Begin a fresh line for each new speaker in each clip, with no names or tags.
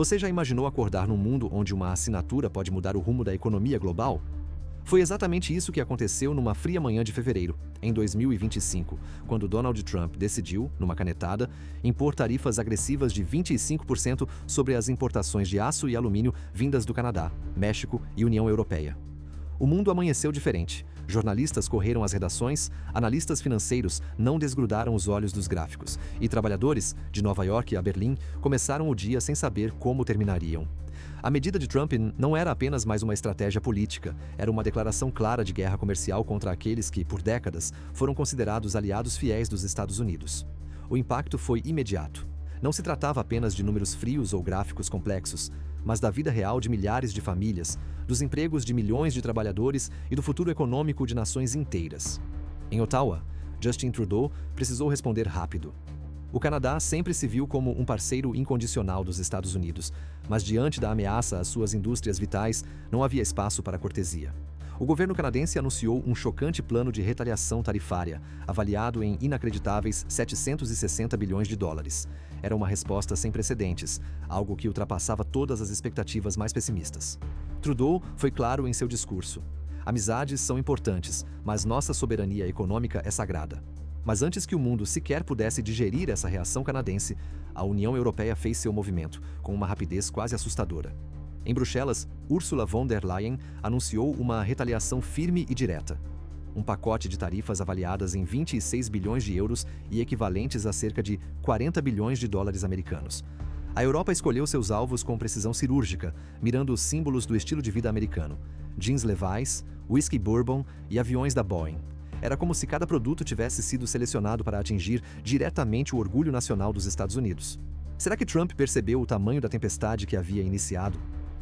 Você já imaginou acordar num mundo onde uma assinatura pode mudar o rumo da economia global? Foi exatamente isso que aconteceu numa fria manhã de fevereiro, em 2025, quando Donald Trump decidiu, numa canetada, impor tarifas agressivas de 25% sobre as importações de aço e alumínio vindas do Canadá, México e União Europeia. O mundo amanheceu diferente. Jornalistas correram às redações, analistas financeiros não desgrudaram os olhos dos gráficos, e trabalhadores, de Nova York a Berlim, começaram o dia sem saber como terminariam. A medida de Trump não era apenas mais uma estratégia política, era uma declaração clara de guerra comercial contra aqueles que, por décadas, foram considerados aliados fiéis dos Estados Unidos. O impacto foi imediato. Não se tratava apenas de números frios ou gráficos complexos, mas da vida real de milhares de famílias, dos empregos de milhões de trabalhadores e do futuro econômico de nações inteiras. Em Ottawa, Justin Trudeau precisou responder rápido. O Canadá sempre se viu como um parceiro incondicional dos Estados Unidos, mas diante da ameaça às suas indústrias vitais, não havia espaço para cortesia. O governo canadense anunciou um chocante plano de retaliação tarifária, avaliado em inacreditáveis 760 bilhões de dólares. Era uma resposta sem precedentes, algo que ultrapassava todas as expectativas mais pessimistas. Trudeau foi claro em seu discurso. Amizades são importantes, mas nossa soberania econômica é sagrada. Mas antes que o mundo sequer pudesse digerir essa reação canadense, a União Europeia fez seu movimento, com uma rapidez quase assustadora. Em Bruxelas, Ursula von der Leyen anunciou uma retaliação firme e direta. Um pacote de tarifas avaliadas em 26 bilhões de euros e equivalentes a cerca de 40 bilhões de dólares americanos. A Europa escolheu seus alvos com precisão cirúrgica, mirando os símbolos do estilo de vida americano: jeans Levi's, whisky Bourbon e aviões da Boeing. Era como se cada produto tivesse sido selecionado para atingir diretamente o orgulho nacional dos Estados Unidos. Será que Trump percebeu o tamanho da tempestade que havia iniciado?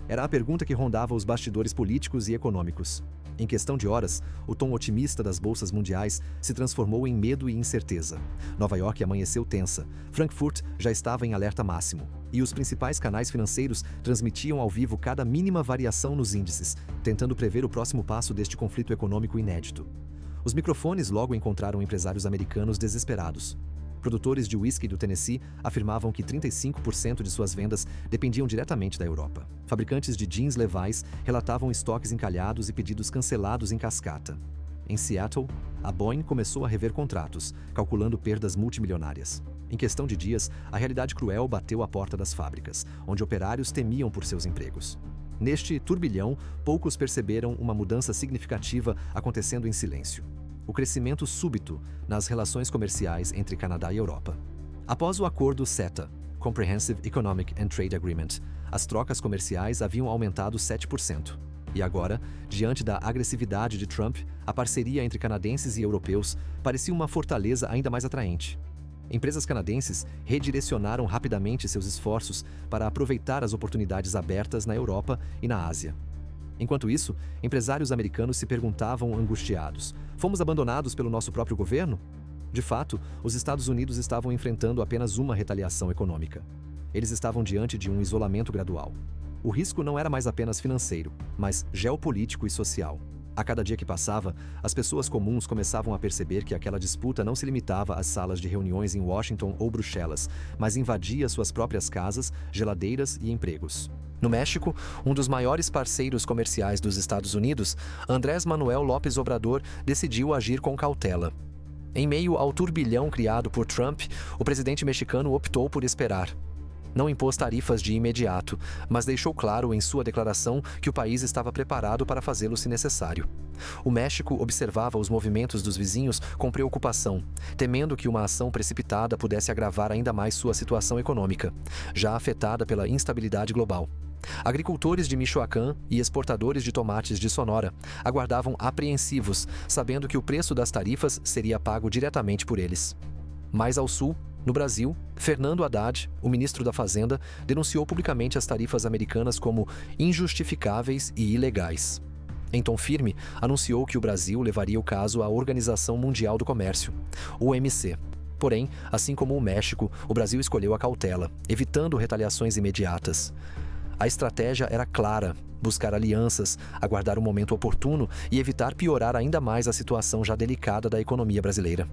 Era a pergunta que rondava os bastidores políticos e econômicos. Em questão de horas, o tom otimista das bolsas mundiais se transformou em medo e incerteza. Nova York amanheceu tensa, Frankfurt já estava em alerta máximo, e os principais canais financeiros transmitiam ao vivo cada mínima variação nos índices, tentando prever o próximo passo deste conflito econômico inédito. Os microfones logo encontraram empresários americanos desesperados. Produtores de uísque do Tennessee afirmavam que 35% de suas vendas dependiam diretamente da Europa. Fabricantes de jeans Levi's relatavam estoques encalhados e pedidos cancelados em cascata. Em Seattle, a Boeing começou a rever contratos, calculando perdas multimilionárias. Em questão de dias, a realidade cruel bateu à porta das fábricas, onde operários temiam por seus empregos. Neste turbilhão, poucos perceberam uma mudança significativa acontecendo em silêncio. O crescimento súbito nas relações comerciais entre Canadá e Europa. Após o acordo CETA, Comprehensive Economic and Trade Agreement, as trocas comerciais haviam aumentado 7%. E agora, diante da agressividade de Trump, a parceria entre canadenses e europeus parecia uma fortaleza ainda mais atraente. Empresas canadenses redirecionaram rapidamente seus esforços para aproveitar as oportunidades abertas na Europa e na Ásia. Enquanto isso, empresários americanos se perguntavam angustiados: fomos abandonados pelo nosso próprio governo? De fato, os Estados Unidos estavam enfrentando apenas uma retaliação econômica. Eles estavam diante de um isolamento gradual. O risco não era mais apenas financeiro, mas geopolítico e social. A cada dia que passava, as pessoas comuns começavam a perceber que aquela disputa não se limitava às salas de reuniões em Washington ou Bruxelas, mas invadia suas próprias casas, geladeiras e empregos. No México, um dos maiores parceiros comerciais dos Estados Unidos, Andrés Manuel López Obrador decidiu agir com cautela. Em meio ao turbilhão criado por Trump, o presidente mexicano optou por esperar. Não impôs tarifas de imediato, mas deixou claro em sua declaração que o país estava preparado para fazê-lo se necessário. O México observava os movimentos dos vizinhos com preocupação, temendo que uma ação precipitada pudesse agravar ainda mais sua situação econômica, já afetada pela instabilidade global. Agricultores de Michoacán e exportadores de tomates de Sonora aguardavam apreensivos, sabendo que o preço das tarifas seria pago diretamente por eles. Mais ao sul, no Brasil, Fernando Haddad, o ministro da Fazenda, denunciou publicamente as tarifas americanas como injustificáveis e ilegais. Em tom firme, anunciou que o Brasil levaria o caso à Organização Mundial do Comércio, OMC. Porém, assim como o México, o Brasil escolheu a cautela, evitando retaliações imediatas. A estratégia era clara: buscar alianças, aguardar o momento oportuno e evitar piorar ainda mais a situação já delicada da economia brasileira.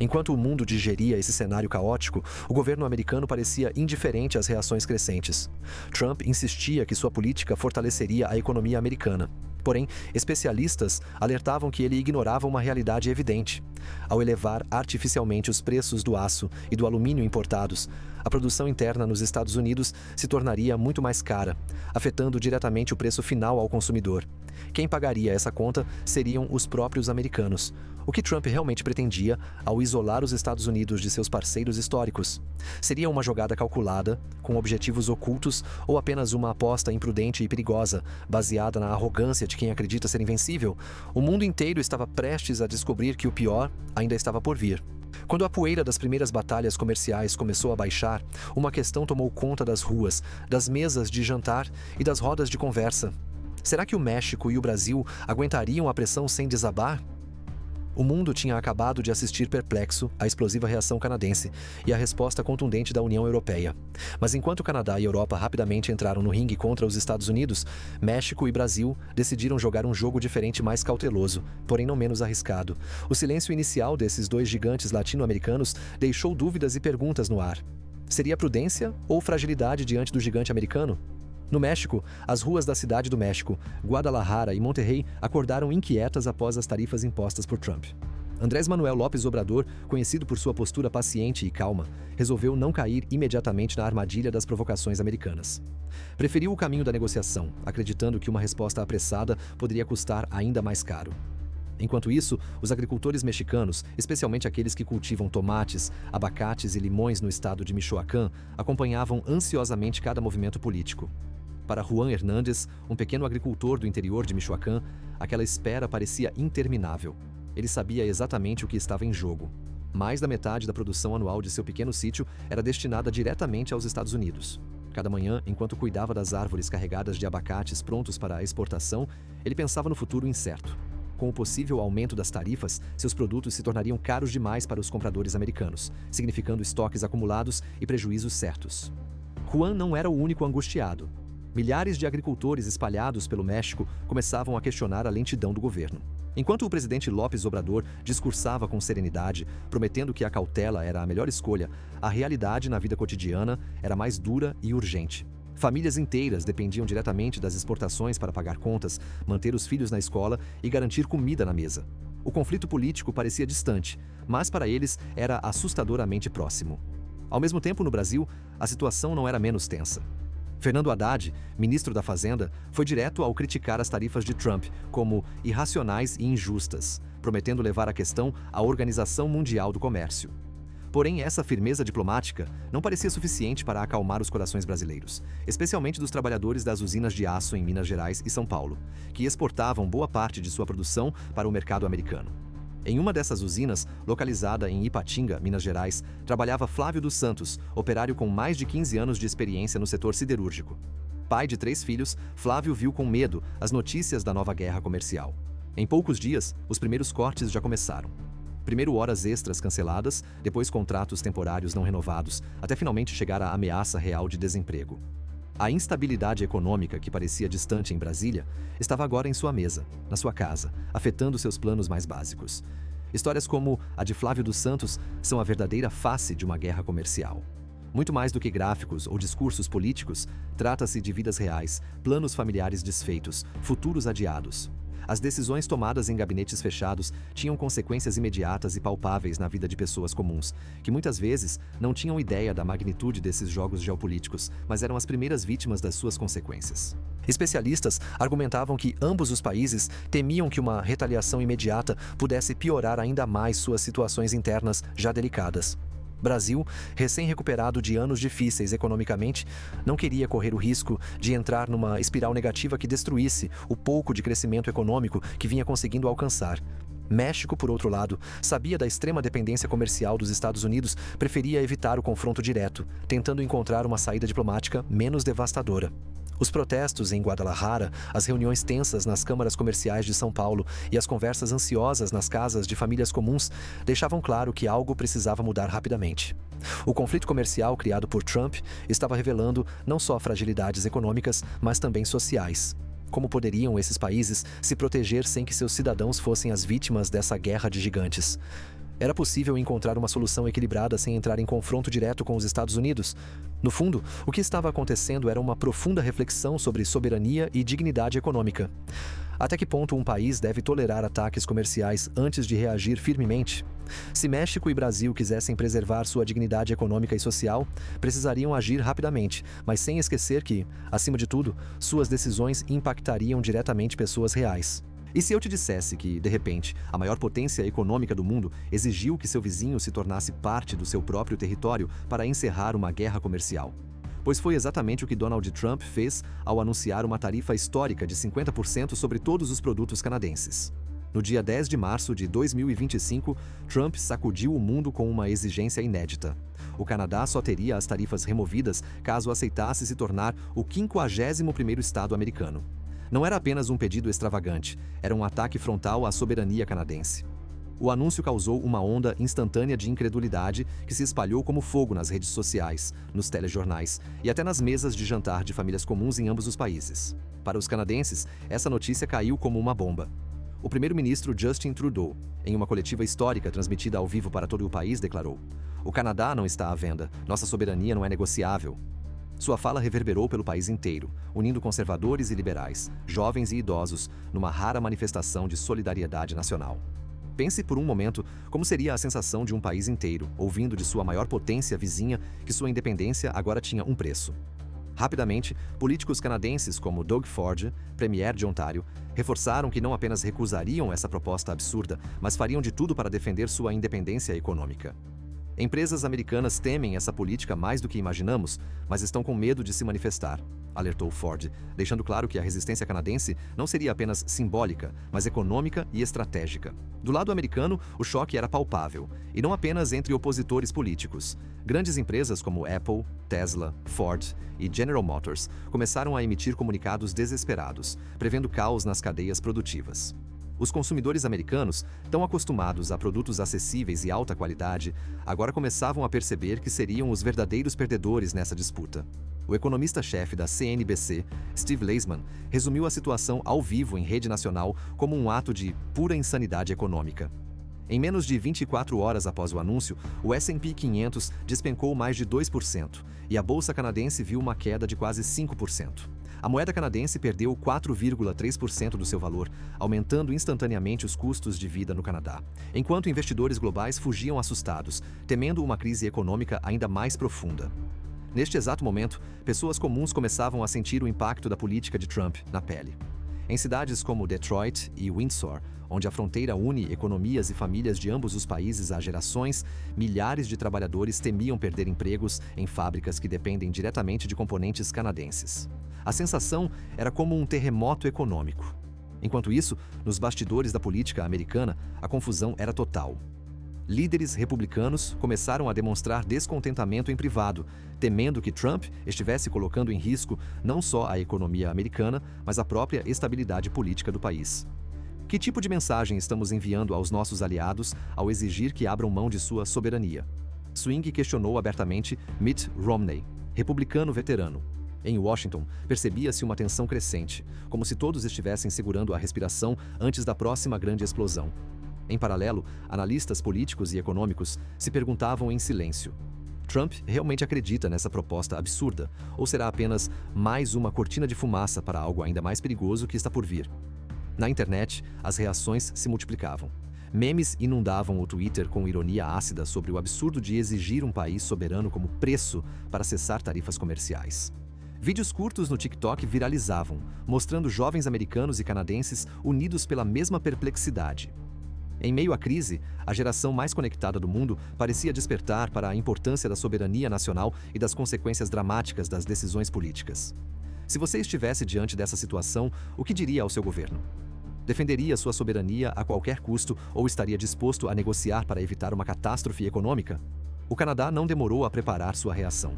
Enquanto o mundo digeria esse cenário caótico, o governo americano parecia indiferente às reações crescentes. Trump insistia que sua política fortaleceria a economia americana. Porém, especialistas alertavam que ele ignorava uma realidade evidente. Ao elevar artificialmente os preços do aço e do alumínio importados, a produção interna nos Estados Unidos se tornaria muito mais cara, afetando diretamente o preço final ao consumidor. Quem pagaria essa conta seriam os próprios americanos. O que Trump realmente pretendia ao isolar os Estados Unidos de seus parceiros históricos? Seria uma jogada calculada, com objetivos ocultos, ou apenas uma aposta imprudente e perigosa, baseada na arrogância de quem acredita ser invencível? O mundo inteiro estava prestes a descobrir que o pior ainda estava por vir. Quando a poeira das primeiras batalhas comerciais começou a baixar, uma questão tomou conta das ruas, das mesas de jantar e das rodas de conversa. Será que o México e o Brasil aguentariam a pressão sem desabar? O mundo tinha acabado de assistir perplexo à explosiva reação canadense e à resposta contundente da União Europeia. Mas enquanto o Canadá e a Europa rapidamente entraram no ringue contra os Estados Unidos, México e Brasil decidiram jogar um jogo diferente, mais cauteloso, porém não menos arriscado. O silêncio inicial desses dois gigantes latino-americanos deixou dúvidas e perguntas no ar. Seria prudência ou fragilidade diante do gigante americano? No México, as ruas da cidade do México, Guadalajara e Monterrey acordaram inquietas após as tarifas impostas por Trump. Andrés Manuel López Obrador, conhecido por sua postura paciente e calma, resolveu não cair imediatamente na armadilha das provocações americanas. Preferiu o caminho da negociação, acreditando que uma resposta apressada poderia custar ainda mais caro. Enquanto isso, os agricultores mexicanos, especialmente aqueles que cultivam tomates, abacates e limões no estado de Michoacán, acompanhavam ansiosamente cada movimento político. Para Juan Hernández, um pequeno agricultor do interior de Michoacán, aquela espera parecia interminável. Ele sabia exatamente o que estava em jogo. Mais da metade da produção anual de seu pequeno sítio era destinada diretamente aos Estados Unidos. Cada manhã, enquanto cuidava das árvores carregadas de abacates prontos para a exportação, ele pensava no futuro incerto. Com o possível aumento das tarifas, seus produtos se tornariam caros demais para os compradores americanos, significando estoques acumulados e prejuízos certos. Juan não era o único angustiado. Milhares de agricultores espalhados pelo México começavam a questionar a lentidão do governo. Enquanto o presidente López Obrador discursava com serenidade, prometendo que a cautela era a melhor escolha, a realidade na vida cotidiana era mais dura e urgente. Famílias inteiras dependiam diretamente das exportações para pagar contas, manter os filhos na escola e garantir comida na mesa. O conflito político parecia distante, mas para eles era assustadoramente próximo. Ao mesmo tempo, no Brasil, a situação não era menos tensa. Fernando Haddad, ministro da Fazenda, foi direto ao criticar as tarifas de Trump como irracionais e injustas, prometendo levar a questão à Organização Mundial do Comércio. Porém, essa firmeza diplomática não parecia suficiente para acalmar os corações brasileiros, especialmente dos trabalhadores das usinas de aço em Minas Gerais e São Paulo, que exportavam boa parte de sua produção para o mercado americano. Em uma dessas usinas, localizada em Ipatinga, Minas Gerais, trabalhava Flávio dos Santos, operário com mais de 15 anos de experiência no setor siderúrgico. Pai de 3 filhos, Flávio viu com medo as notícias da nova guerra comercial. Em poucos dias, os primeiros cortes já começaram. Primeiro horas extras canceladas, depois contratos temporários não renovados, até finalmente chegar à ameaça real de desemprego. A instabilidade econômica que parecia distante em Brasília estava agora em sua mesa, na sua casa, afetando seus planos mais básicos. Histórias como a de Flávio dos Santos são a verdadeira face de uma guerra comercial. Muito mais do que gráficos ou discursos políticos, trata-se de vidas reais, planos familiares desfeitos, futuros adiados. As decisões tomadas em gabinetes fechados tinham consequências imediatas e palpáveis na vida de pessoas comuns, que muitas vezes não tinham ideia da magnitude desses jogos geopolíticos, mas eram as primeiras vítimas das suas consequências. Especialistas argumentavam que ambos os países temiam que uma retaliação imediata pudesse piorar ainda mais suas situações internas já delicadas. Brasil, recém-recuperado de anos difíceis economicamente, não queria correr o risco de entrar numa espiral negativa que destruísse o pouco de crescimento econômico que vinha conseguindo alcançar. México, por outro lado, sabia da extrema dependência comercial dos Estados Unidos, preferia evitar o confronto direto, tentando encontrar uma saída diplomática menos devastadora. Os protestos em Guadalajara, as reuniões tensas nas câmaras comerciais de São Paulo e as conversas ansiosas nas casas de famílias comuns deixavam claro que algo precisava mudar rapidamente. O conflito comercial criado por Trump estava revelando não só fragilidades econômicas, mas também sociais. Como poderiam esses países se proteger sem que seus cidadãos fossem as vítimas dessa guerra de gigantes? Era possível encontrar uma solução equilibrada sem entrar em confronto direto com os Estados Unidos? No fundo, o que estava acontecendo era uma profunda reflexão sobre soberania e dignidade econômica. Até que ponto um país deve tolerar ataques comerciais antes de reagir firmemente? Se México e Brasil quisessem preservar sua dignidade econômica e social, precisariam agir rapidamente, mas sem esquecer que, acima de tudo, suas decisões impactariam diretamente pessoas reais. E se eu te dissesse que, de repente, a maior potência econômica do mundo exigiu que seu vizinho se tornasse parte do seu próprio território para encerrar uma guerra comercial? Pois foi exatamente o que Donald Trump fez ao anunciar uma tarifa histórica de 50% sobre todos os produtos canadenses. No dia 10 de março de 2025, Trump sacudiu o mundo com uma exigência inédita. O Canadá só teria as tarifas removidas caso aceitasse se tornar o 51º estado americano. Não era apenas um pedido extravagante, era um ataque frontal à soberania canadense. O anúncio causou uma onda instantânea de incredulidade que se espalhou como fogo nas redes sociais, nos telejornais e até nas mesas de jantar de famílias comuns em ambos os países. Para os canadenses, essa notícia caiu como uma bomba. O primeiro-ministro Justin Trudeau, em uma coletiva histórica transmitida ao vivo para todo o país, declarou: "O Canadá não está à venda, nossa soberania não é negociável." Sua fala reverberou pelo país inteiro, unindo conservadores e liberais, jovens e idosos, numa rara manifestação de solidariedade nacional. Pense por um momento como seria a sensação de um país inteiro, ouvindo de sua maior potência vizinha que sua independência agora tinha um preço. Rapidamente, políticos canadenses como Doug Ford, premier de Ontário, reforçaram que não apenas recusariam essa proposta absurda, mas fariam de tudo para defender sua independência econômica. Empresas americanas temem essa política mais do que imaginamos, mas estão com medo de se manifestar, alertou Ford, deixando claro que a resistência canadense não seria apenas simbólica, mas econômica e estratégica. Do lado americano, o choque era palpável, e não apenas entre opositores políticos. Grandes empresas como Apple, Tesla, Ford e General Motors começaram a emitir comunicados desesperados, prevendo caos nas cadeias produtivas. Os consumidores americanos, tão acostumados a produtos acessíveis e alta qualidade, agora começavam a perceber que seriam os verdadeiros perdedores nessa disputa. O economista-chefe da CNBC, Steve Leisman, resumiu a situação ao vivo em rede nacional como um ato de pura insanidade econômica. Em menos de 24 horas após o anúncio, o S&P 500 despencou mais de 2% e a bolsa canadense viu uma queda de quase 5%. A moeda canadense perdeu 4,3% do seu valor, aumentando instantaneamente os custos de vida no Canadá, enquanto investidores globais fugiam assustados, temendo uma crise econômica ainda mais profunda. Neste exato momento, pessoas comuns começavam a sentir o impacto da política de Trump na pele. Em cidades como Detroit e Windsor, onde a fronteira une economias e famílias de ambos os países há gerações, milhares de trabalhadores temiam perder empregos em fábricas que dependem diretamente de componentes canadenses. A sensação era como um terremoto econômico. Enquanto isso, nos bastidores da política americana, a confusão era total. Líderes republicanos começaram a demonstrar descontentamento em privado, temendo que Trump estivesse colocando em risco não só a economia americana, mas a própria estabilidade política do país. Que tipo de mensagem estamos enviando aos nossos aliados ao exigir que abram mão de sua soberania? Swing questionou abertamente Mitt Romney, republicano veterano. Em Washington, percebia-se uma tensão crescente, como se todos estivessem segurando a respiração antes da próxima grande explosão. Em paralelo, analistas políticos e econômicos se perguntavam em silêncio: Trump realmente acredita nessa proposta absurda, ou será apenas mais uma cortina de fumaça para algo ainda mais perigoso que está por vir? Na internet, as reações se multiplicavam. Memes inundavam o Twitter com ironia ácida sobre o absurdo de exigir um país soberano como preço para cessar tarifas comerciais. Vídeos curtos no TikTok viralizavam, mostrando jovens americanos e canadenses unidos pela mesma perplexidade. Em meio à crise, a geração mais conectada do mundo parecia despertar para a importância da soberania nacional e das consequências dramáticas das decisões políticas. Se você estivesse diante dessa situação, o que diria ao seu governo? Defenderia sua soberania a qualquer custo ou estaria disposto a negociar para evitar uma catástrofe econômica? O Canadá não demorou a preparar sua reação.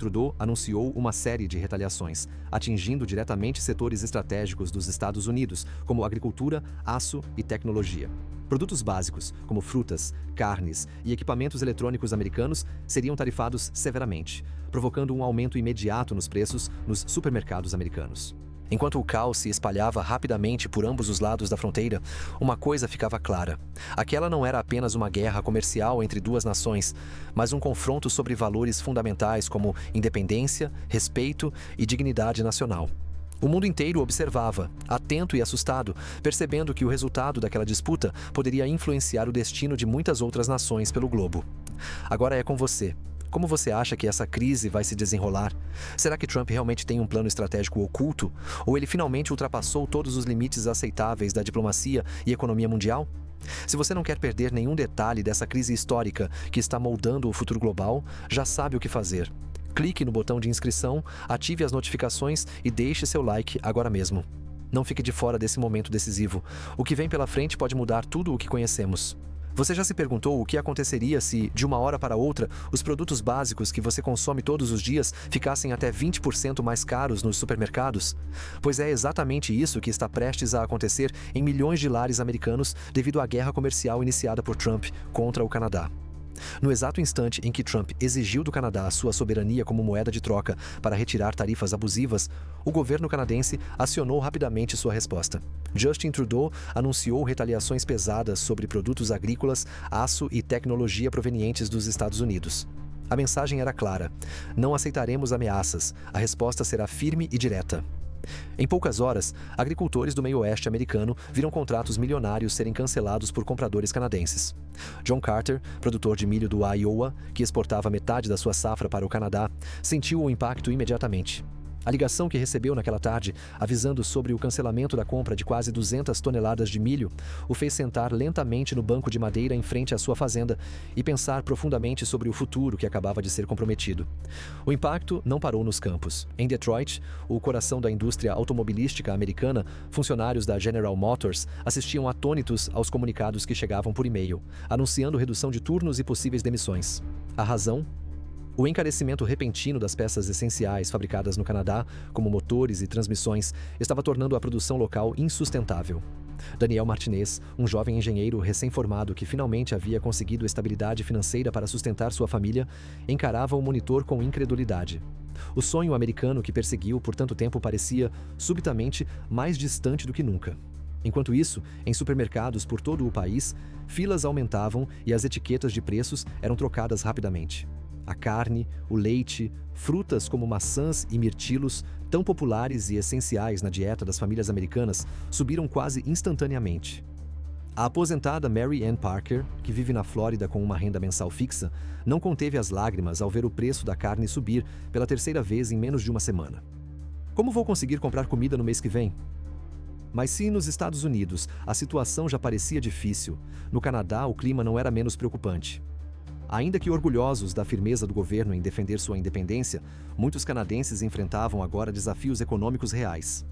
Trudeau anunciou uma série de retaliações, atingindo diretamente setores estratégicos dos Estados Unidos, como agricultura, aço e tecnologia. Produtos básicos, como frutas, carnes e equipamentos eletrônicos americanos, seriam tarifados severamente, provocando um aumento imediato nos preços nos supermercados americanos. Enquanto o caos se espalhava rapidamente por ambos os lados da fronteira, uma coisa ficava clara. Aquela não era apenas uma guerra comercial entre duas nações, mas um confronto sobre valores fundamentais como independência, respeito e dignidade nacional. O mundo inteiro observava, atento e assustado, percebendo que o resultado daquela disputa poderia influenciar o destino de muitas outras nações pelo globo. Agora é com você. Como você acha que essa crise vai se desenrolar? Será que Trump realmente tem um plano estratégico oculto? Ou ele finalmente ultrapassou todos os limites aceitáveis da diplomacia e economia mundial? Se você não quer perder nenhum detalhe dessa crise histórica que está moldando o futuro global, já sabe o que fazer. Clique no botão de inscrição, ative as notificações e deixe seu like agora mesmo. Não fique de fora desse momento decisivo. O que vem pela frente pode mudar tudo o que conhecemos. Você já se perguntou o que aconteceria se, de uma hora para outra, os produtos básicos que você consome todos os dias ficassem até 20% mais caros nos supermercados? Pois é exatamente isso que está prestes a acontecer em milhões de lares americanos devido à guerra comercial iniciada por Trump contra o Canadá. No exato instante em que Trump exigiu do Canadá sua soberania como moeda de troca para retirar tarifas abusivas, o governo canadense acionou rapidamente sua resposta. Justin Trudeau anunciou retaliações pesadas sobre produtos agrícolas, aço e tecnologia provenientes dos Estados Unidos. A mensagem era clara: não aceitaremos ameaças, a resposta será firme e direta. Em poucas horas, agricultores do meio-oeste americano viram contratos milionários serem cancelados por compradores canadenses. John Carter, produtor de milho do Iowa, que exportava metade da sua safra para o Canadá, sentiu o impacto imediatamente. A ligação que recebeu naquela tarde, avisando sobre o cancelamento da compra de quase 200 toneladas de milho, o fez sentar lentamente no banco de madeira em frente à sua fazenda e pensar profundamente sobre o futuro que acabava de ser comprometido. O impacto não parou nos campos. Em Detroit, o coração da indústria automobilística americana, funcionários da General Motors assistiam atônitos aos comunicados que chegavam por e-mail, anunciando redução de turnos e possíveis demissões. A razão? O encarecimento repentino das peças essenciais fabricadas no Canadá, como motores e transmissões, estava tornando a produção local insustentável. Daniel Martinez, um jovem engenheiro recém-formado que finalmente havia conseguido estabilidade financeira para sustentar sua família, encarava o monitor com incredulidade. O sonho americano que perseguiu por tanto tempo parecia, subitamente, mais distante do que nunca. Enquanto isso, em supermercados por todo o país, filas aumentavam e as etiquetas de preços eram trocadas rapidamente. A carne, o leite, frutas como maçãs e mirtilos, tão populares e essenciais na dieta das famílias americanas, subiram quase instantaneamente. A aposentada Mary Ann Parker, que vive na Flórida com uma renda mensal fixa, não conteve as lágrimas ao ver o preço da carne subir pela terceira vez em menos de uma semana. Como vou conseguir comprar comida no mês que vem? Mas se nos Estados Unidos a situação já parecia difícil, no Canadá o clima não era menos preocupante. Ainda que orgulhosos da firmeza do governo em defender sua independência, muitos canadenses enfrentavam agora desafios econômicos reais.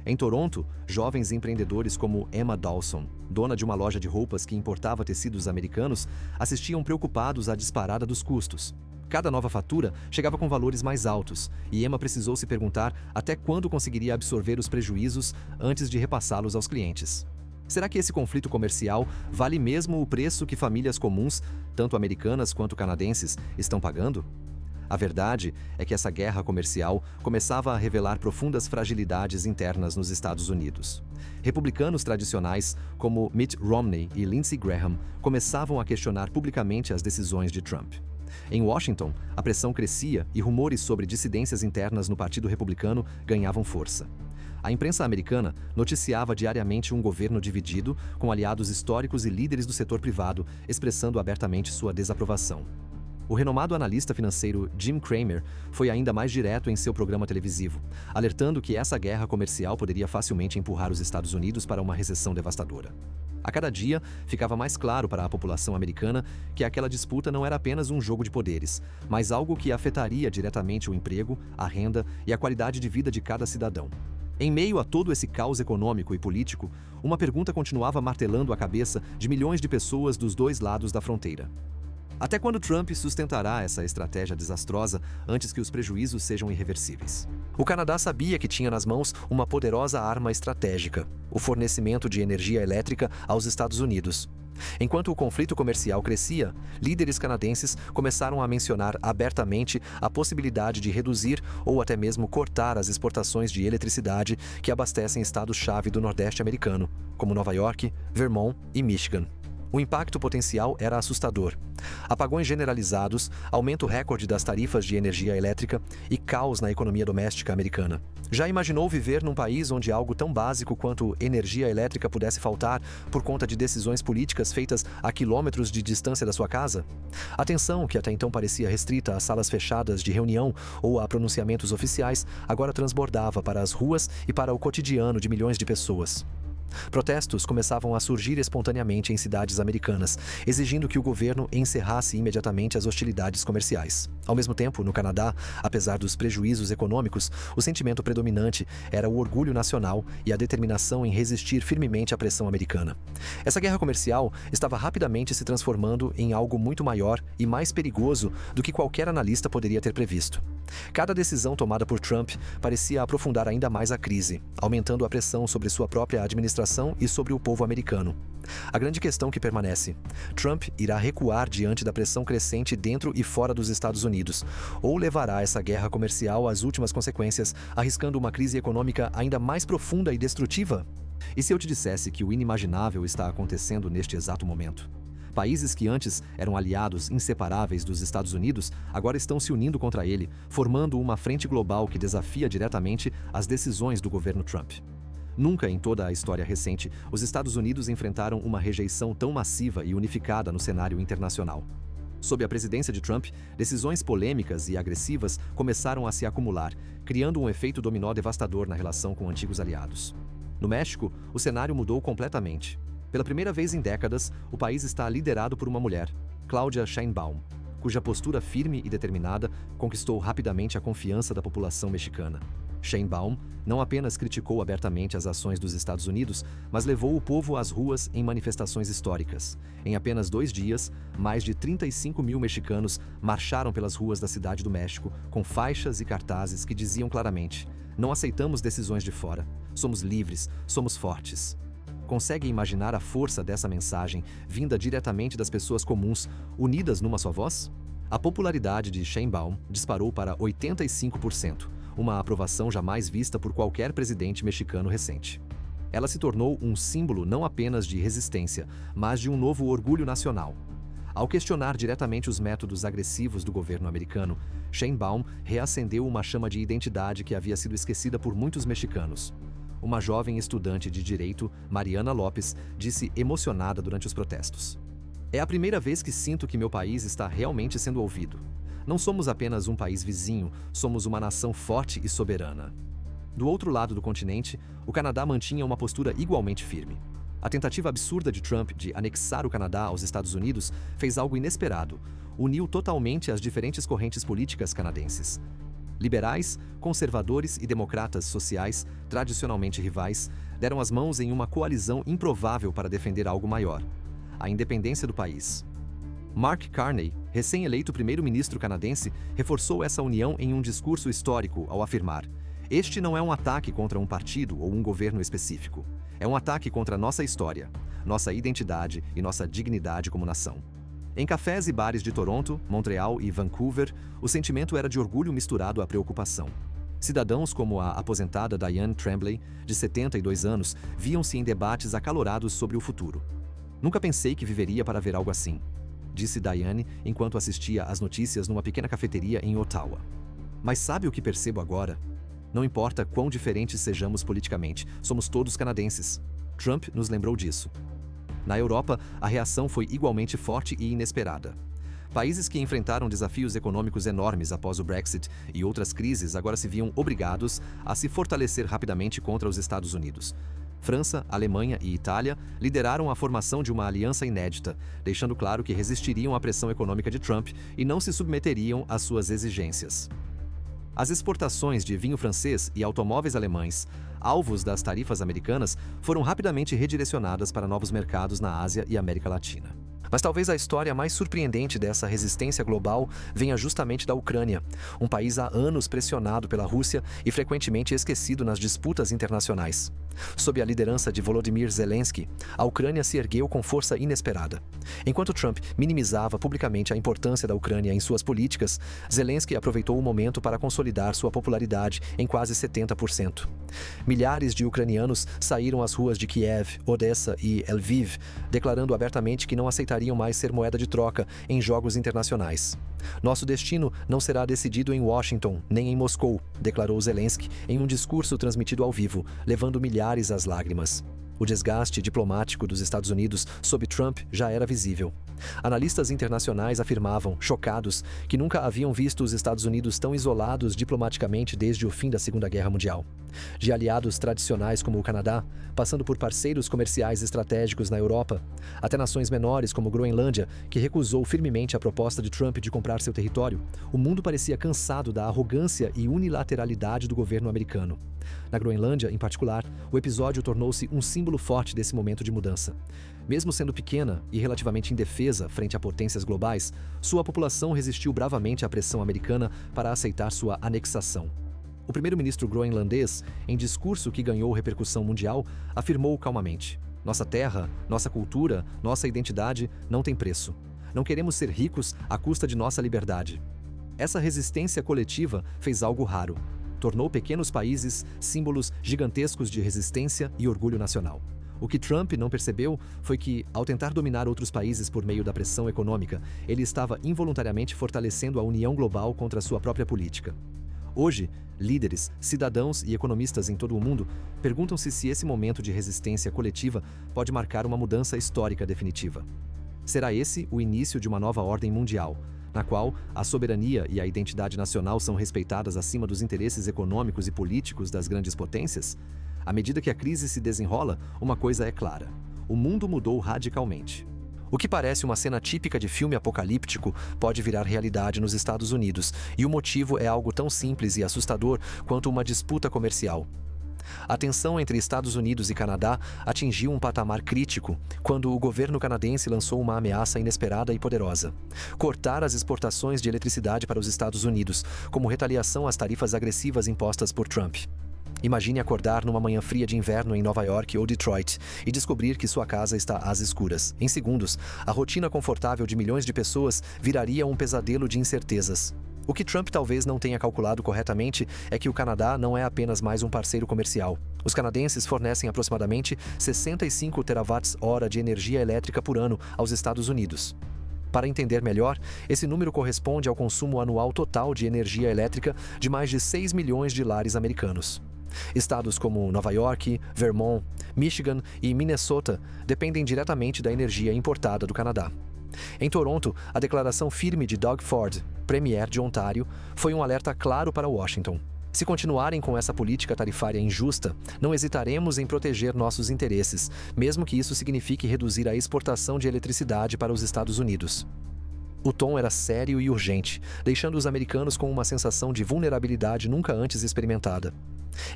Em Toronto, jovens empreendedores como Emma Dawson, dona de uma loja de roupas que importava tecidos americanos, assistiam preocupados à disparada dos custos. Cada nova fatura chegava com valores mais altos, e Emma precisou se perguntar até quando conseguiria absorver os prejuízos antes de repassá-los aos clientes. Será que esse conflito comercial vale mesmo o preço que famílias comuns, tanto americanas quanto canadenses, estão pagando? A verdade é que essa guerra comercial começava a revelar profundas fragilidades internas nos Estados Unidos. Republicanos tradicionais, como Mitt Romney e Lindsey Graham, começavam a questionar publicamente as decisões de Trump. Em Washington, a pressão crescia e rumores sobre dissidências internas no Partido Republicano ganhavam força. A imprensa americana noticiava diariamente um governo dividido, com aliados históricos e líderes do setor privado expressando abertamente sua desaprovação. O renomado analista financeiro Jim Cramer foi ainda mais direto em seu programa televisivo, alertando que essa guerra comercial poderia facilmente empurrar os Estados Unidos para uma recessão devastadora. A cada dia, ficava mais claro para a população americana que aquela disputa não era apenas um jogo de poderes, mas algo que afetaria diretamente o emprego, a renda e a qualidade de vida de cada cidadão. Em meio a todo esse caos econômico e político, uma pergunta continuava martelando a cabeça de milhões de pessoas dos dois lados da fronteira. Até quando Trump sustentará essa estratégia desastrosa antes que os prejuízos sejam irreversíveis? O Canadá sabia que tinha nas mãos uma poderosa arma estratégica: o fornecimento de energia elétrica aos Estados Unidos. Enquanto o conflito comercial crescia, líderes canadenses começaram a mencionar abertamente a possibilidade de reduzir ou até mesmo cortar as exportações de eletricidade que abastecem estados-chave do Nordeste americano, como Nova York, Vermont e Michigan. O impacto potencial era assustador. Apagões generalizados, aumento recorde das tarifas de energia elétrica e caos na economia doméstica americana. Já imaginou viver num país onde algo tão básico quanto energia elétrica pudesse faltar por conta de decisões políticas feitas a quilômetros de distância da sua casa? A tensão, que até então parecia restrita a salas fechadas de reunião ou a pronunciamentos oficiais, agora transbordava para as ruas e para o cotidiano de milhões de pessoas. Protestos começavam a surgir espontaneamente em cidades americanas, exigindo que o governo encerrasse imediatamente as hostilidades comerciais. Ao mesmo tempo, no Canadá, apesar dos prejuízos econômicos, o sentimento predominante era o orgulho nacional e a determinação em resistir firmemente à pressão americana. Essa guerra comercial estava rapidamente se transformando em algo muito maior e mais perigoso do que qualquer analista poderia ter previsto. Cada decisão tomada por Trump parecia aprofundar ainda mais a crise, aumentando a pressão sobre sua própria administração e sobre o povo americano. A grande questão que permanece: Trump irá recuar diante da pressão crescente dentro e fora dos Estados Unidos, ou levará essa guerra comercial às últimas consequências, arriscando uma crise econômica ainda mais profunda e destrutiva? E se eu te dissesse que o inimaginável está acontecendo neste exato momento? Países que antes eram aliados inseparáveis dos Estados Unidos agora estão se unindo contra ele, formando uma frente global que desafia diretamente as decisões do governo Trump. Nunca em toda a história recente, os Estados Unidos enfrentaram uma rejeição tão massiva e unificada no cenário internacional. Sob a presidência de Trump, decisões polêmicas e agressivas começaram a se acumular, criando um efeito dominó devastador na relação com antigos aliados. No México, o cenário mudou completamente. Pela primeira vez em décadas, o país está liderado por uma mulher, Claudia Sheinbaum, cuja postura firme e determinada conquistou rapidamente a confiança da população mexicana. Sheinbaum não apenas criticou abertamente as ações dos Estados Unidos, mas levou o povo às ruas em manifestações históricas. Em apenas 2 dias, mais de 35 mil mexicanos marcharam pelas ruas da Cidade do México com faixas e cartazes que diziam claramente: "Não aceitamos decisões de fora. Somos livres, somos fortes." Consegue imaginar a força dessa mensagem vinda diretamente das pessoas comuns, unidas numa só voz? A popularidade de Sheinbaum disparou para 85%, uma aprovação jamais vista por qualquer presidente mexicano recente. Ela se tornou um símbolo não apenas de resistência, mas de um novo orgulho nacional. Ao questionar diretamente os métodos agressivos do governo americano, Sheinbaum reacendeu uma chama de identidade que havia sido esquecida por muitos mexicanos. Uma jovem estudante de direito, Mariana Lopes, disse emocionada durante os protestos: "É a primeira vez que sinto que meu país está realmente sendo ouvido. Não somos apenas um país vizinho, somos uma nação forte e soberana." Do outro lado do continente, o Canadá mantinha uma postura igualmente firme. A tentativa absurda de Trump de anexar o Canadá aos Estados Unidos fez algo inesperado: uniu totalmente as diferentes correntes políticas canadenses. Liberais, conservadores e democratas sociais, tradicionalmente rivais, deram as mãos em uma coalizão improvável para defender algo maior: a independência do país. Mark Carney, recém-eleito primeiro-ministro canadense, reforçou essa união em um discurso histórico ao afirmar: "Este não é um ataque contra um partido ou um governo específico. É um ataque contra nossa história, nossa identidade e nossa dignidade como nação." Em cafés e bares de Toronto, Montreal e Vancouver, o sentimento era de orgulho misturado à preocupação. Cidadãos como a aposentada Diane Tremblay, de 72 anos, viam-se em debates acalorados sobre o futuro. "Nunca pensei que viveria para ver algo assim", disse Diane enquanto assistia às notícias numa pequena cafeteria em Ottawa. "Mas sabe o que percebo agora? Não importa quão diferentes sejamos politicamente, somos todos canadenses." Trump nos lembrou disso. Na Europa, a reação foi igualmente forte e inesperada. Países que enfrentaram desafios econômicos enormes após o Brexit e outras crises agora se viam obrigados a se fortalecer rapidamente contra os Estados Unidos. França, Alemanha e Itália lideraram a formação de uma aliança inédita, deixando claro que resistiriam à pressão econômica de Trump e não se submeteriam às suas exigências. As exportações de vinho francês e automóveis alemães, alvos das tarifas americanas, foram rapidamente redirecionadas para novos mercados na Ásia e América Latina. Mas talvez a história mais surpreendente dessa resistência global venha justamente da Ucrânia, um país há anos pressionado pela Rússia e frequentemente esquecido nas disputas internacionais. Sob a liderança de Volodymyr Zelensky, a Ucrânia se ergueu com força inesperada. Enquanto Trump minimizava publicamente a importância da Ucrânia em suas políticas, Zelensky aproveitou o momento para consolidar sua popularidade em quase 70%. Milhares de ucranianos saíram às ruas de Kiev, Odessa e Lviv, declarando abertamente que não aceitariam mais ser moeda de troca em jogos internacionais. Nosso destino não será decidido em Washington, nem em Moscou, declarou Zelensky em um discurso transmitido ao vivo, levando milhares às lágrimas. O desgaste diplomático dos Estados Unidos sob Trump já era visível. Analistas internacionais afirmavam, chocados, que nunca haviam visto os Estados Unidos tão isolados diplomaticamente desde o fim da Segunda Guerra Mundial. De aliados tradicionais como o Canadá, passando por parceiros comerciais estratégicos na Europa, até nações menores como Groenlândia, que recusou firmemente a proposta de Trump de comprar seu território, o mundo parecia cansado da arrogância e unilateralidade do governo americano. Na Groenlândia, em particular, o episódio tornou-se um símbolo forte desse momento de mudança. Mesmo sendo pequena e relativamente indefesa frente a potências globais, sua população resistiu bravamente à pressão americana para aceitar sua anexação. O primeiro-ministro groenlandês, em discurso que ganhou repercussão mundial, afirmou calmamente: "Nossa terra, nossa cultura, nossa identidade não tem preço. Não queremos ser ricos à custa de nossa liberdade." Essa resistência coletiva fez algo raro. Tornou pequenos países símbolos gigantescos de resistência e orgulho nacional. O que Trump não percebeu foi que, ao tentar dominar outros países por meio da pressão econômica, ele estava involuntariamente fortalecendo a união global contra sua própria política. Hoje, líderes, cidadãos e economistas em todo o mundo perguntam-se se esse momento de resistência coletiva pode marcar uma mudança histórica definitiva. Será esse o início de uma nova ordem mundial, na qual a soberania e a identidade nacional são respeitadas acima dos interesses econômicos e políticos das grandes potências? À medida que a crise se desenrola, uma coisa é clara: o mundo mudou radicalmente. O que parece uma cena típica de filme apocalíptico pode virar realidade nos Estados Unidos, e o motivo é algo tão simples e assustador quanto uma disputa comercial. A tensão entre Estados Unidos e Canadá atingiu um patamar crítico quando o governo canadense lançou uma ameaça inesperada e poderosa: cortar as exportações de eletricidade para os Estados Unidos, como retaliação às tarifas agressivas impostas por Trump. Imagine acordar numa manhã fria de inverno em Nova York ou Detroit e descobrir que sua casa está às escuras. Em segundos, a rotina confortável de milhões de pessoas viraria um pesadelo de incertezas. O que Trump talvez não tenha calculado corretamente é que o Canadá não é apenas mais um parceiro comercial. Os canadenses fornecem aproximadamente 65 terawatts-hora de energia elétrica por ano aos Estados Unidos. Para entender melhor, esse número corresponde ao consumo anual total de energia elétrica de mais de 6 milhões de lares americanos. Estados como Nova York, Vermont, Michigan e Minnesota dependem diretamente da energia importada do Canadá. Em Toronto, a declaração firme de Doug Ford, premier de Ontário, foi um alerta claro para Washington. Se continuarem com essa política tarifária injusta, não hesitaremos em proteger nossos interesses, mesmo que isso signifique reduzir a exportação de eletricidade para os Estados Unidos. O tom era sério e urgente, deixando os americanos com uma sensação de vulnerabilidade nunca antes experimentada.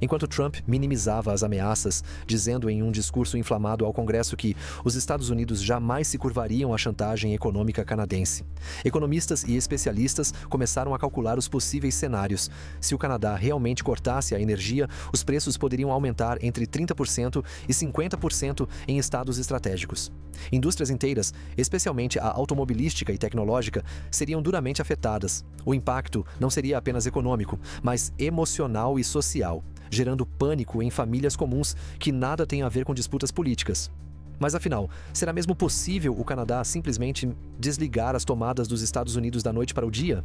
Enquanto Trump minimizava as ameaças, dizendo em um discurso inflamado ao Congresso que os Estados Unidos jamais se curvariam à chantagem econômica canadense, economistas e especialistas começaram a calcular os possíveis cenários. Se o Canadá realmente cortasse a energia, os preços poderiam aumentar entre 30% e 50% em estados estratégicos. Indústrias inteiras, especialmente a automobilística e tecnológica, seriam duramente afetadas. O impacto não seria apenas econômico, mas emocional e social, gerando pânico em famílias comuns que nada têm a ver com disputas políticas. Mas afinal, será mesmo possível o Canadá simplesmente desligar as tomadas dos Estados Unidos da noite para o dia?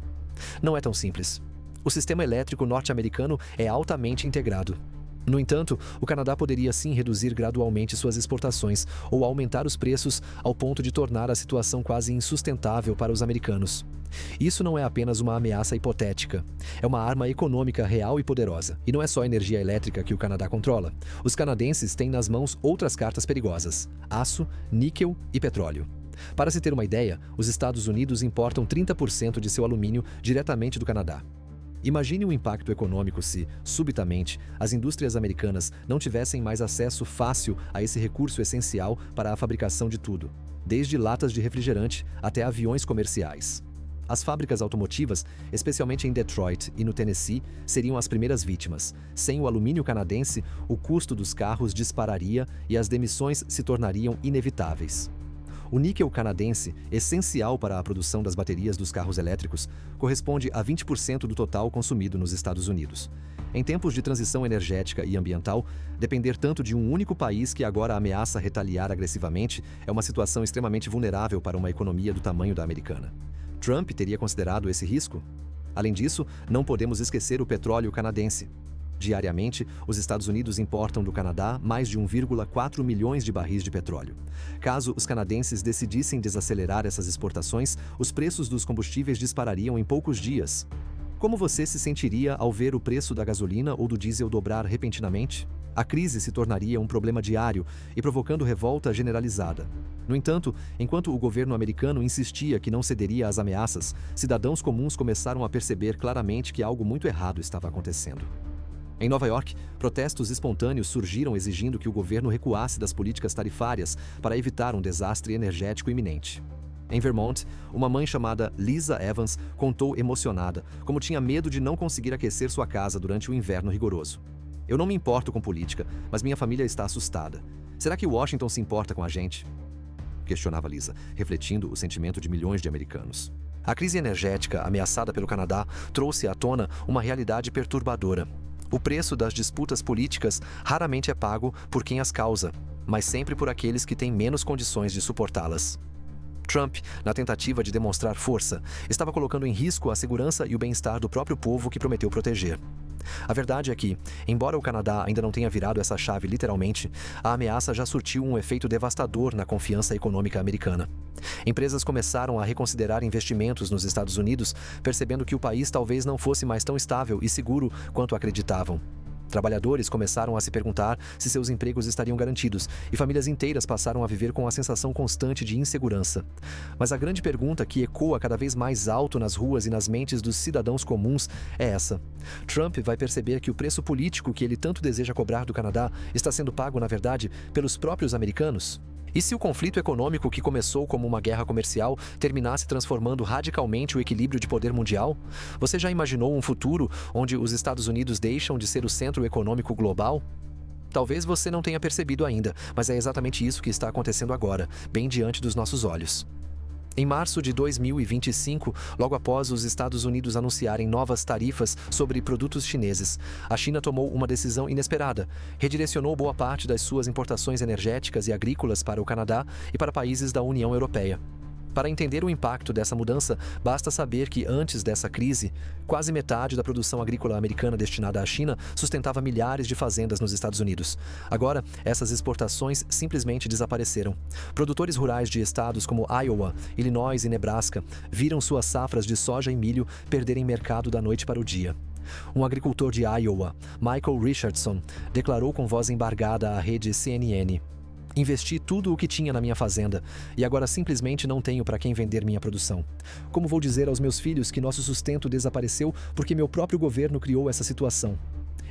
Não é tão simples. O sistema elétrico norte-americano é altamente integrado. No entanto, o Canadá poderia sim reduzir gradualmente suas exportações ou aumentar os preços ao ponto de tornar a situação quase insustentável para os americanos. Isso não é apenas uma ameaça hipotética. É uma arma econômica real e poderosa. E não é só a energia elétrica que o Canadá controla. Os canadenses têm nas mãos outras cartas perigosas: aço, níquel e petróleo. Para se ter uma ideia, os Estados Unidos importam 30% de seu alumínio diretamente do Canadá. Imagine o impacto econômico se, subitamente, as indústrias americanas não tivessem mais acesso fácil a esse recurso essencial para a fabricação de tudo. desde latas de refrigerante até aviões comerciais. As fábricas automotivas, especialmente em Detroit e no Tennessee, seriam as primeiras vítimas. Sem o alumínio canadense, o custo dos carros dispararia e as demissões se tornariam inevitáveis. O níquel canadense, essencial para a produção das baterias dos carros elétricos, corresponde a 20% do total consumido nos Estados Unidos. Em tempos de transição energética e ambiental, depender tanto de um único país que agora ameaça retaliar agressivamente é uma situação extremamente vulnerável para uma economia do tamanho da americana. Trump teria considerado esse risco? Além disso, não podemos esquecer o petróleo canadense. Diariamente, os Estados Unidos importam do Canadá mais de 1,4 milhões de barris de petróleo. Caso os canadenses decidissem desacelerar essas exportações, os preços dos combustíveis disparariam em poucos dias. Como você se sentiria ao ver o preço da gasolina ou do diesel dobrar repentinamente? A crise se tornaria um problema diário e provocando revolta generalizada. No entanto, enquanto o governo americano insistia que não cederia às ameaças, cidadãos comuns começaram a perceber claramente que algo muito errado estava acontecendo. Em Nova York, protestos espontâneos surgiram exigindo que o governo recuasse das políticas tarifárias para evitar um desastre energético iminente. Em Vermont, uma mãe chamada Lisa Evans contou emocionada como tinha medo de não conseguir aquecer sua casa durante o inverno rigoroso. "Eu não me importo com política, mas minha família está assustada. Será que Washington se importa com a gente?" questionava Lisa, refletindo o sentimento de milhões de americanos. A crise energética ameaçada pelo Canadá trouxe à tona uma realidade perturbadora. O preço das disputas políticas raramente é pago por quem as causa, mas sempre por aqueles que têm menos condições de suportá-las. Trump, na tentativa de demonstrar força, estava colocando em risco a segurança e o bem-estar do próprio povo que prometeu proteger. A verdade é que, embora o Canadá ainda não tenha virado essa chave literalmente, a ameaça já surtiu um efeito devastador na confiança econômica americana. Empresas começaram a reconsiderar investimentos nos Estados Unidos, percebendo que o país talvez não fosse mais tão estável e seguro quanto acreditavam. Trabalhadores começaram a se perguntar se seus empregos estariam garantidos e famílias inteiras passaram a viver com a sensação constante de insegurança. Mas a grande pergunta que ecoa cada vez mais alto nas ruas e nas mentes dos cidadãos comuns é essa: Trump vai perceber que o preço político que ele tanto deseja cobrar do Canadá está sendo pago, na verdade, pelos próprios americanos? E se o conflito econômico que começou como uma guerra comercial terminasse transformando radicalmente o equilíbrio de poder mundial? Você já imaginou um futuro onde os Estados Unidos deixam de ser o centro econômico global? Talvez você não tenha percebido ainda, mas é exatamente isso que está acontecendo agora, bem diante dos nossos olhos. Em março de 2025, logo após os Estados Unidos anunciarem novas tarifas sobre produtos chineses, a China tomou uma decisão inesperada. Redirecionou boa parte das suas importações energéticas e agrícolas para o Canadá e para países da União Europeia. Para entender o impacto dessa mudança, basta saber que antes dessa crise, quase metade da produção agrícola americana destinada à China sustentava milhares de fazendas nos Estados Unidos. Agora, essas exportações simplesmente desapareceram. Produtores rurais de estados como Iowa, Illinois e Nebraska viram suas safras de soja e milho perderem mercado da noite para o dia. Um agricultor de Iowa, Michael Richardson, declarou com voz embargada à rede CNN: "Investi tudo o que tinha na minha fazenda e agora simplesmente não tenho para quem vender minha produção. Como vou dizer aos meus filhos que nosso sustento desapareceu porque meu próprio governo criou essa situação?"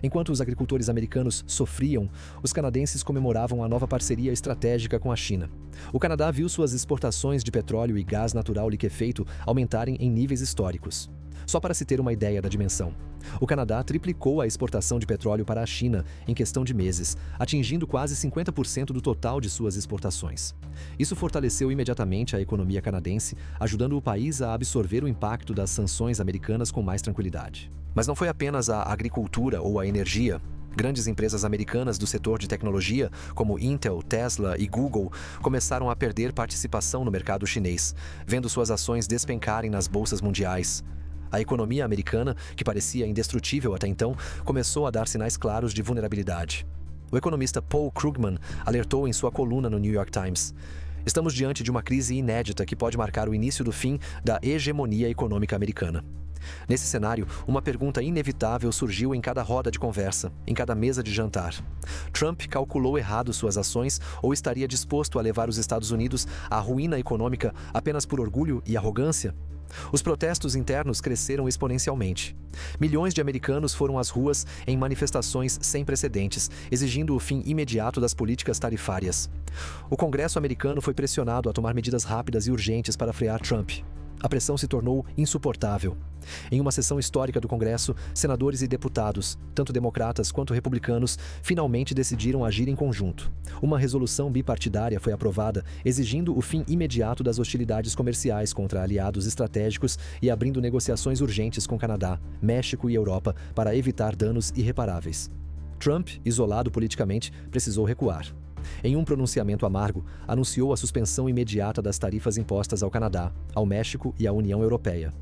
Enquanto os agricultores americanos sofriam, os canadenses comemoravam a nova parceria estratégica com a China. O Canadá viu suas exportações de petróleo e gás natural liquefeito aumentarem em níveis históricos. Só para se ter uma ideia da dimensão, o Canadá triplicou a exportação de petróleo para a China em questão de meses, atingindo quase 50% do total de suas exportações. Isso fortaleceu imediatamente a economia canadense, ajudando o país a absorver o impacto das sanções americanas com mais tranquilidade. Mas não foi apenas a agricultura ou a energia. Grandes empresas americanas do setor de tecnologia, como Intel, Tesla e Google, começaram a perder participação no mercado chinês, vendo suas ações despencarem nas bolsas mundiais. A economia americana, que parecia indestrutível até então, começou a dar sinais claros de vulnerabilidade. O economista Paul Krugman alertou em sua coluna no New York Times: "Estamos diante de uma crise inédita que pode marcar o início do fim da hegemonia econômica americana." Nesse cenário, uma pergunta inevitável surgiu em cada roda de conversa, em cada mesa de jantar. Trump calculou errado suas ações ou estaria disposto a levar os Estados Unidos à ruína econômica apenas por orgulho e arrogância? Os protestos internos cresceram exponencialmente. Milhões de americanos foram às ruas em manifestações sem precedentes, exigindo o fim imediato das políticas tarifárias. O Congresso americano foi pressionado a tomar medidas rápidas e urgentes para frear Trump. A pressão se tornou insuportável. Em uma sessão histórica do Congresso, senadores e deputados, tanto democratas quanto republicanos, finalmente decidiram agir em conjunto. Uma resolução bipartidária foi aprovada, exigindo o fim imediato das hostilidades comerciais contra aliados estratégicos e abrindo negociações urgentes com Canadá, México e Europa para evitar danos irreparáveis. Trump, isolado politicamente, precisou recuar. Em um pronunciamento amargo, anunciou a suspensão imediata das tarifas impostas ao Canadá, ao México e à União Europeia.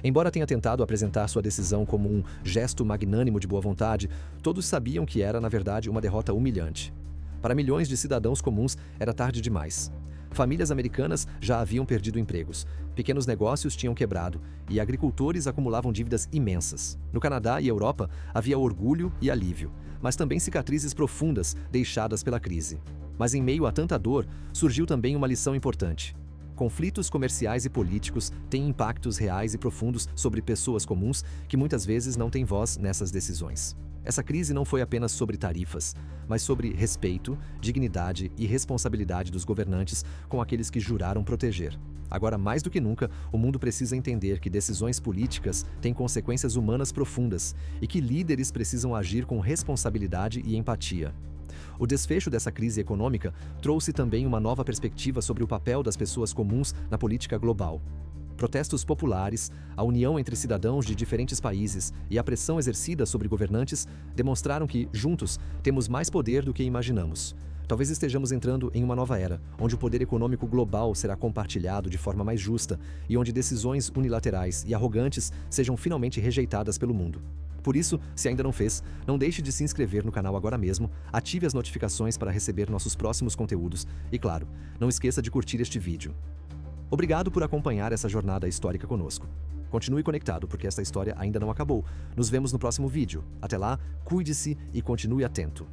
Embora tenha tentado apresentar sua decisão como um gesto magnânimo de boa vontade, todos sabiam que era, na verdade, uma derrota humilhante. Para milhões de cidadãos comuns, era tarde demais. Famílias americanas já haviam perdido empregos, pequenos negócios tinham quebrado e agricultores acumulavam dívidas imensas. No Canadá e Europa, havia orgulho e alívio, mas também cicatrizes profundas deixadas pela crise. Mas em meio a tanta dor, surgiu também uma lição importante. Conflitos comerciais e políticos têm impactos reais e profundos sobre pessoas comuns que muitas vezes não têm voz nessas decisões. Essa crise não foi apenas sobre tarifas, mas sobre respeito, dignidade e responsabilidade dos governantes com aqueles que juraram proteger. Agora, mais do que nunca, o mundo precisa entender que decisões políticas têm consequências humanas profundas e que líderes precisam agir com responsabilidade e empatia. O desfecho dessa crise econômica trouxe também uma nova perspectiva sobre o papel das pessoas comuns na política global. Protestos populares, a união entre cidadãos de diferentes países e a pressão exercida sobre governantes demonstraram que, juntos, temos mais poder do que imaginamos. Talvez estejamos entrando em uma nova era, onde o poder econômico global será compartilhado de forma mais justa e onde decisões unilaterais e arrogantes sejam finalmente rejeitadas pelo mundo. Por isso, se ainda não fez, não deixe de se inscrever no canal agora mesmo, ative as notificações para receber nossos próximos conteúdos e, claro, não esqueça de curtir este vídeo. Obrigado por acompanhar essa jornada histórica conosco. Continue conectado, porque esta história ainda não acabou. Nos vemos no próximo vídeo. Até lá, cuide-se e continue atento.